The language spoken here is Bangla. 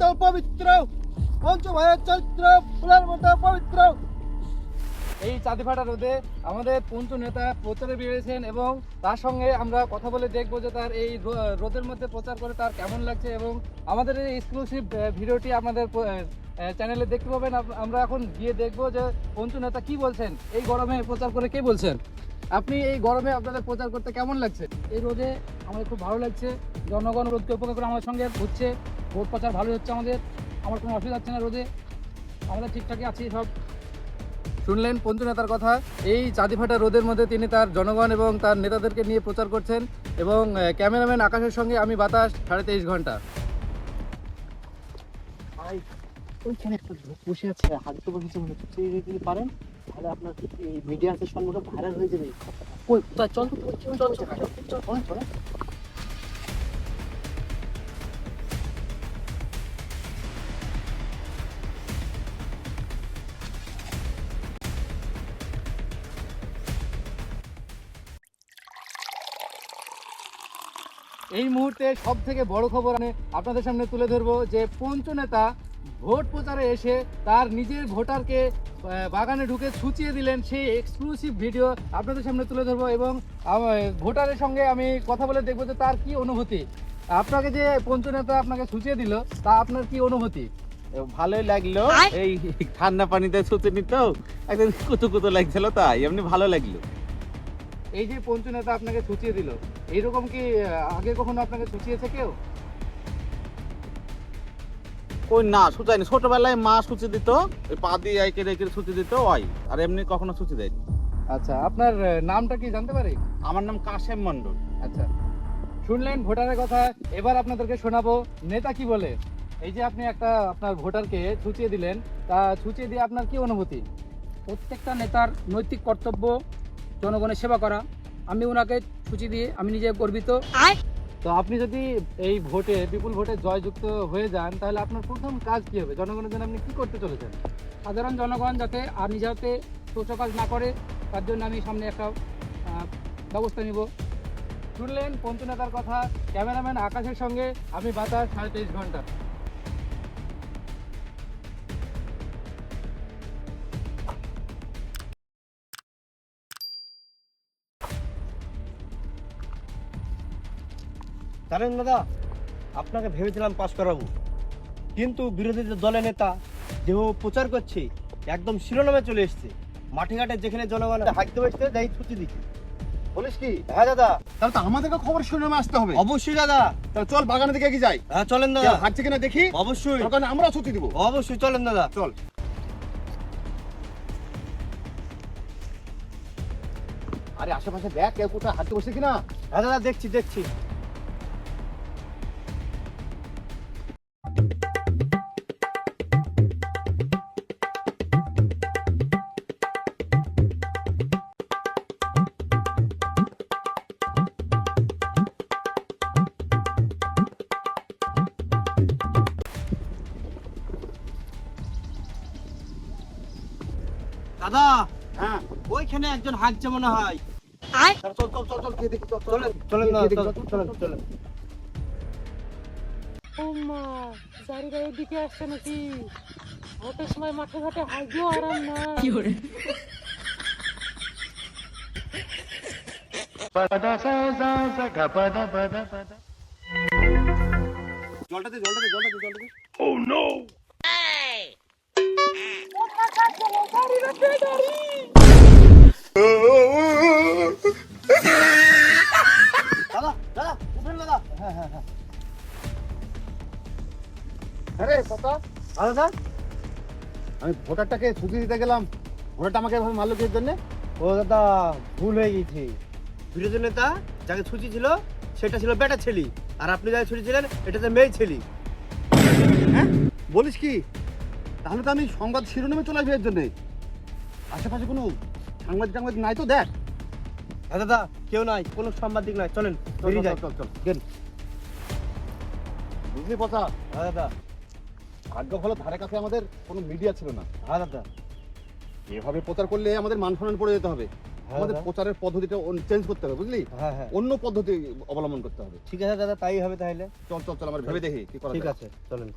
মতো পবিত্র, পঞ্চ ভাইয়ের চরিত্র ফুলের মতো পবিত্র। এই চাঁদিফাটা রোদে আমাদের পঞ্চ নেতা প্রচারে বেরিয়েছেন এবং তার সঙ্গে আমরা কথা বলে দেখবো যে তার এই রোদের মধ্যে প্রচার করে তার কেমন লাগছে এবং আমাদের এই এক্সক্লুসিভ ভিডিওটি আমাদের চ্যানেলে দেখতে পাবেন। আমরা এখন গিয়ে দেখবো যে পঞ্চ নেতা কি বলছেন, এই গরমে প্রচার করে কে বলছেন। আপনি এই গরমে আপনাদের প্রচার করতে কেমন লাগছে? এই রোদে আমাদের খুব ভালো লাগছে, জনগণ রোদকে উপেক্ষা করে আমাদের সঙ্গে হচ্ছে, ভোট প্রচার ভালোই হচ্ছে আমাদের, আমার কোনো অসুবিধা হচ্ছে না, রোদে আমাদের ঠিকঠাকই আছি সব। শুনলেন পঞ্চু নেতার কথা, এই চাঁদিফাটা রোদের মধ্যে তিনি তার জনগণ এবং তার নেতাদেরকে নিয়ে প্রচার করছেন এবং ক্যামেরাম্যান আকাশের সঙ্গে আমি বাতাস 23.5 ঘন্টা। ওইখানে একটা লোক বসে আছে, হাঁটতে বসেছে মনে হচ্ছে, যদি পারেন তাহলে আপনার এই মিডিয়ার সম্মুখে ভাইরাল হয়ে যাবে। ওই চল চল চল চল চল চল। এই মুহূর্তে সব থেকে বড় খবর আমি আপনাদের সামনে তুলে ধরবো যে পঞ্চু নেতা ভোট প্রচারে এসে তার নিজের ভোটারকে বাগানে ঢুকে ছুচিয়ে দিলেন, সেই এক্সক্লুসিভ ভিডিও আপনাদের সামনে তুলে ধরবো এবং ভোটারের সঙ্গে আমি কথা বলে দেখবো যে তার কি অনুভূতি। আপনাকে যে পঞ্চু নেতা আপনাকে ছুচিয়ে দিল, তা আপনার কি অনুভূতি? ভালোই লাগলো, এই ঠান্ডা পানিতে ছুটে নিত একদম কুতু কুতু লাগছিল, তাই এমনি ভালো লাগলো। এই যে পঞ্চু নেতা আপনাকে ছুচিয়ে দিল, এইরকম কি আগে কখনো আপনাকে ছুচিয়েছে কেউ? ওই না সুচাইনি, ছোটবেলায় মা সুচি দিত, ওই পা দিয়ে আইকে রেখে সুচি দিত, ওই আর এমনি কখনো সুচি দেয়নি। আচ্ছা, আপনার নামটা কি জানতে পারি? আমার নাম কাশেম মন্ডল। আচ্ছা, শুনলেন ভোটারের কথা, এবার আপনাদেরকে শোনাবো নেতা কি বলে। এই যে আপনি একটা আপনার ভোটারকে ছুচিয়ে দিলেন, তা ছুচিয়ে দিয়ে আপনার কি অনুভূতি? প্রত্যেকটা নেতার নৈতিক কর্তব্য জনগণের সেবা করা, আমি ওনাকে ছুচি দিয়ে আমি নিজে গর্বিত। তো আপনি যদি এই ভোটে বিপুল ভোটে জয়যুক্ত হয়ে যান, তাহলে আপনার প্রথম কাজ কি হবে? জনগণের জন্য আপনি কি করতে চলেছেন? সাধারণ জনগণ যাতে আর নিজে হাতে শৌচকাজ না করে, তার জন্য আমি সামনে একটা ব্যবস্থা নিব। শুনলেন পঞ্চু নেতার কথা, ক্যামেরাম্যান আকাশের সঙ্গে আমি বাতাস 23.5 ঘন্টা। জানেন দাদা, আপনাকে ভেবেছিলাম পাস করাবো, কিন্তু বিরোধী দলের নেতা যেভাবে প্রচার করছে একদম শিরোনামে চলে এসছে। মাঠে ঘাটে যেখানে জনগণ হাঁটতে বসতে যাই ছুটি দিচ্ছে। বলিস কি? হ্যাঁ দাদা। তাহলে তো আমাদেরকে খবর শিরোনামে আসতে হবে। অবশ্যই দাদা। তাহলে চল বাগানের দিকে এগিয়ে যাই। হ্যাঁ চলেন দাদা। হাঁটছে কিনা দেখি। অবশ্যই। ওখানে আমরা ছুটি দিব। অবশ্যই চলেন দাদা। চল। আরে আশেপাশে দেখ কেউ কোথায় হাঁটতে বসে কিনা। হ্যাঁ দাদা, দেখছি দেখছি। দাদা, হ্যাঁ ওইখানে একজন হাঁটছে মনে হয়। চল চল চল চল গিয়ে দেখি। চলেন চলেন দাদা, চলেন চলেন। ও মা, জারিরা এদিকে আসছে নাকি? ভোটের সময় মাঠে ঘাটে হাঁটতেও আরাম না। জলটা দে জলটা দে জলটা দে জলটা দে। দাদা দাদা, উঠেন দাদা। হ্যাঁ হ্যাঁ হ্যাঁ। আরে কথা দাদা, আমি ভোটারটাকে ছুটি দিতে গেলাম, ভোটারটা আমাকে এভাবে মারলো কিসের জন্য? ও দাদা, ভুল হয়ে গেছে। বিরোধী নেতা যাকে ছুটি ছিল সেটা ছিল বেটা ছেলে, আর আপনি যাকে ছুটি ছিলেন এটা তো মেয়ে ছেলে। হ্যাঁ বলিস কি? তাহলে তো আমি সংবাদ শিরোনামে চলে আসবো এর জন্যে। আশেপাশে কোনো সাংবাদিক নাই তো দেখ। হ্যাঁ দাদা, কেউ নাই, কোনো সাংবাদিক নাই, চলেন বেরিয়ে যাই। চল চল গেল। বুঝলি কথা? হ্যাঁ দাদা। ভাগ্য ভালো ধারে কাছে আমাদের কোনো মিডিয়া ছিল না। হ্যাঁ দাদা। এভাবে প্রচার করলে আমাদের মান সম্মান পড়ে যেতে হবে। আমাদের দাদা। প্রচারের পদ্ধতিটা চেঞ্জ করতে হবে, বুঝলি? হ্যাঁ হ্যাঁ, অন্য পদ্ধতি অবলম্বন করতে হবে। ঠিক আছে দাদা, তাই হবে তাহলে। চল চল চল, আমরা ভেবে দেখি কি করা ঠিক যায়। আছে, চলেন।